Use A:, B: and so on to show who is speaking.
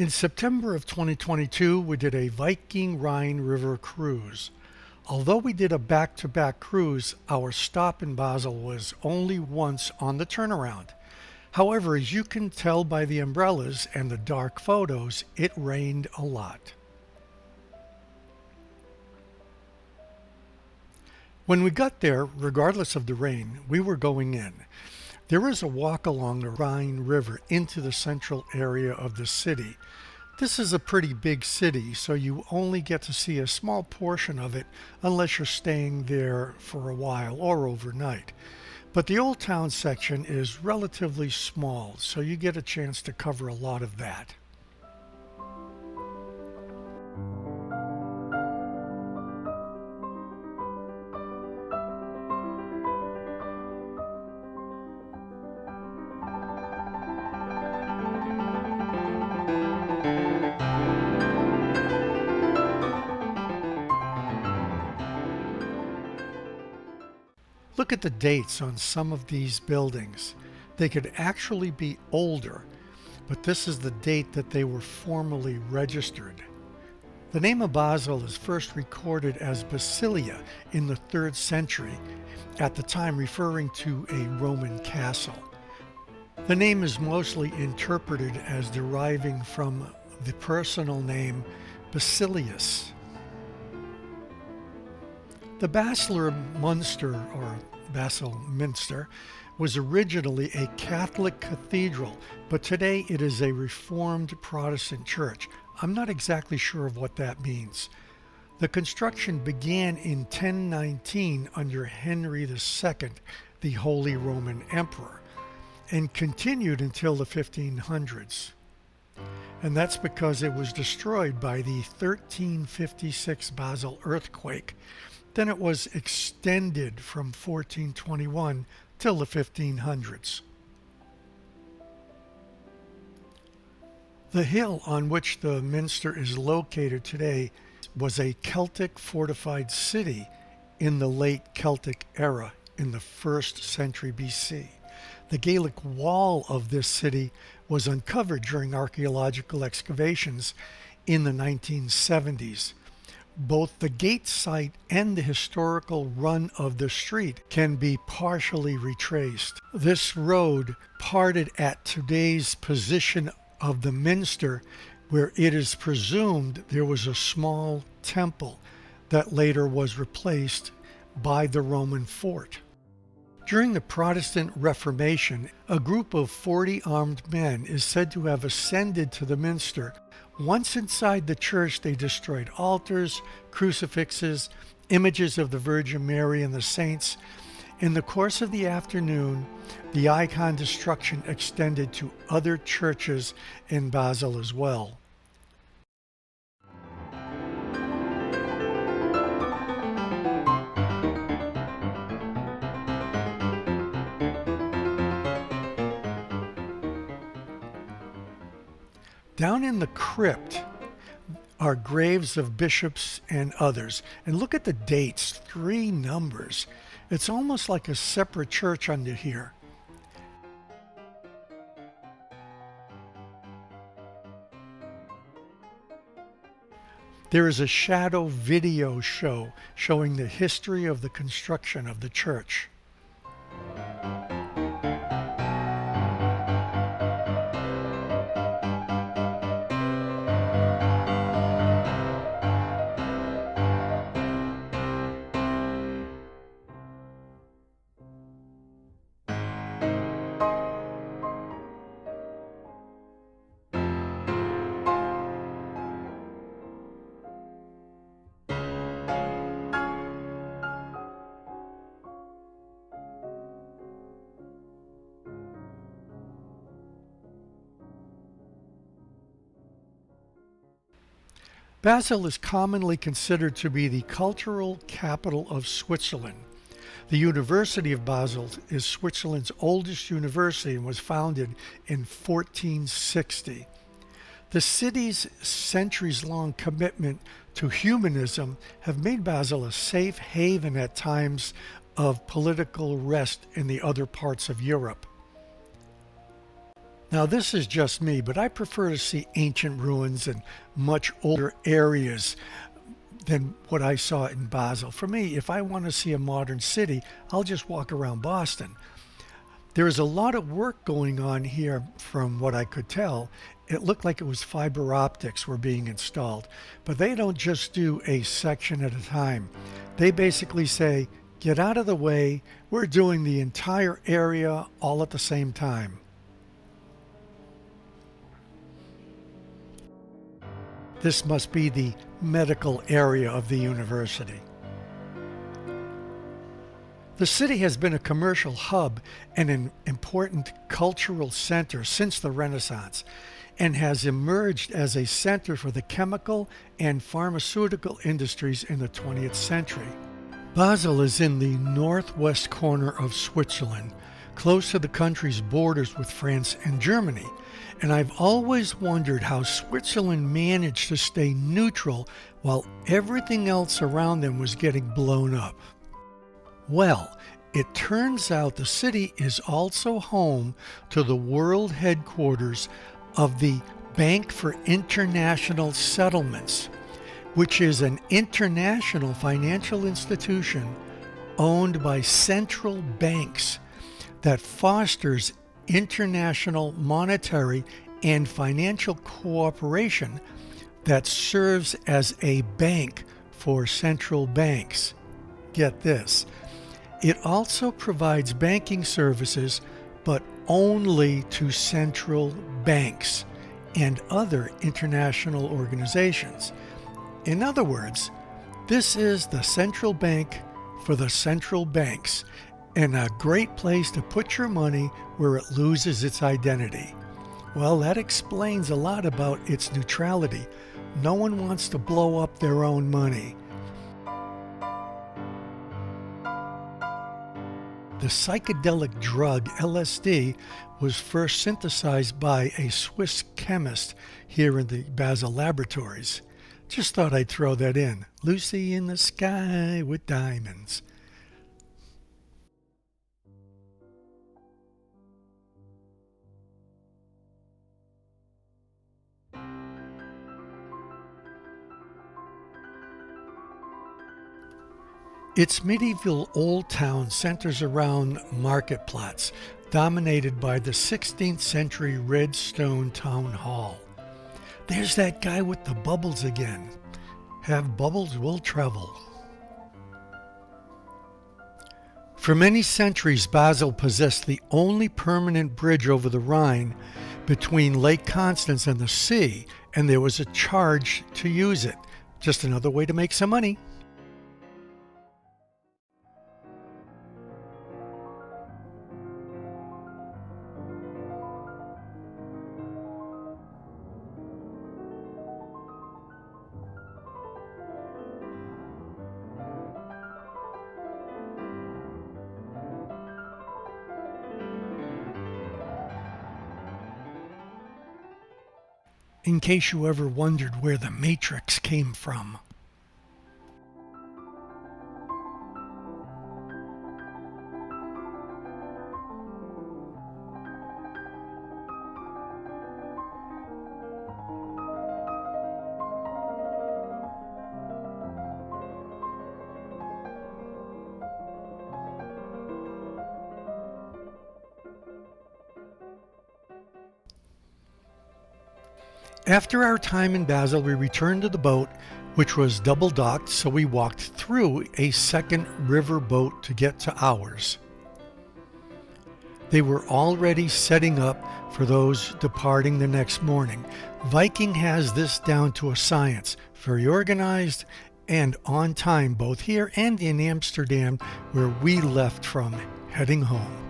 A: In September of 2022, we did a Viking Rhine River Cruise. Although we did a back-to-back cruise, our stop in Basel was only once on the turnaround. However, as you can tell by the umbrellas and the dark photos, it rained a lot. When we got there, regardless of the rain, we were going in. There is a walk along the Rhine River into the central area of the city. This is a pretty big city, so you only get to see a small portion of it unless you're staying there for a while or overnight. But the Old Town section is relatively small, so you get a chance to cover a lot of that. Look at the dates on some of these buildings. They could actually be older, but this is the date that they were formally registered. The name of Basel is first recorded as Basilia in the 3rd century, at the time referring to a Roman castle. The name is mostly interpreted as deriving from the personal name Basilius. The Basler Munster, or Basel Minster, was originally a Catholic cathedral, but today it is a Reformed Protestant church. I'm not exactly sure of what that means. The construction began in 1019 under Henry II, the Holy Roman Emperor, and continued until the 1500s. And that's because it was destroyed by the 1356 Basel earthquake. Then it was extended from 1421 till the 1500s. The hill on which the minster is located today was a Celtic fortified city in the late Celtic era in the 1st century BC. The Gaelic wall of this city was uncovered during archaeological excavations in the 1970s. Both the gate site and the historical run of the street can be partially retraced. This road parted at today's position of the minster, where it is presumed there was a small temple that later was replaced by the Roman fort. During the Protestant Reformation, a group of 40 armed men is said to have ascended to the minster. Once inside the church, they destroyed altars, crucifixes, images of the Virgin Mary and the saints. In the course of the afternoon, the icon destruction extended to other churches in Basel as well. Down in the crypt are graves of bishops and others. And look at the dates, 3 numbers. It's almost like a separate church under here. There is a shadow video show showing the history of the construction of the church. Basel is commonly considered to be the cultural capital of Switzerland. The University of Basel is Switzerland's oldest university and was founded in 1460. The city's centuries-long commitment to humanism have made Basel a safe haven at times of political rest in the other parts of Europe. Now, this is just me, but I prefer to see ancient ruins and much older areas than what I saw in Basel. For me, if I want to see a modern city, I'll just walk around Boston. There is a lot of work going on here from what I could tell. It looked like it was fiber optics were being installed, but they don't just do a section at a time. They basically say, get out of the way, we're doing the entire area all at the same time. This must be the medical area of the university. The city has been a commercial hub and an important cultural center since the Renaissance and has emerged as a center for the chemical and pharmaceutical industries in the 20th century. Basel is in the northwest corner of Switzerland, close to the country's borders with France and Germany, and I've always wondered how Switzerland managed to stay neutral while everything else around them was getting blown up. Well, it turns out the city is also home to the world headquarters of the Bank for International Settlements, which is an international financial institution owned by central banks that fosters international monetary and financial cooperation that serves as a bank for central banks. Get this. It also provides banking services, but only to central banks and other international organizations. In other words, this is the central bank for the central banks, and a great place to put your money where it loses its identity. Well, that explains a lot about its neutrality. No one wants to blow up their own money. The psychedelic drug LSD was first synthesized by a Swiss chemist here in the Basel laboratories. Just thought I'd throw that in. Lucy in the sky with diamonds. Its medieval old town centers around Marktplatz, dominated by the 16th century red stone town hall. There's that guy with the bubbles again. Have bubbles will travel. For many centuries, Basel possessed the only permanent bridge over the Rhine between Lake Constance and the sea, and there was a charge to use it. Just another way to make some money. In case you ever wondered where the Matrix came from. After our time in Basel, we returned to the boat, which was double docked, so we walked through a second river boat to get to ours. They were already setting up for those departing the next morning. Viking has this down to a science, very organized and on time, both here and in Amsterdam, where we left from heading home.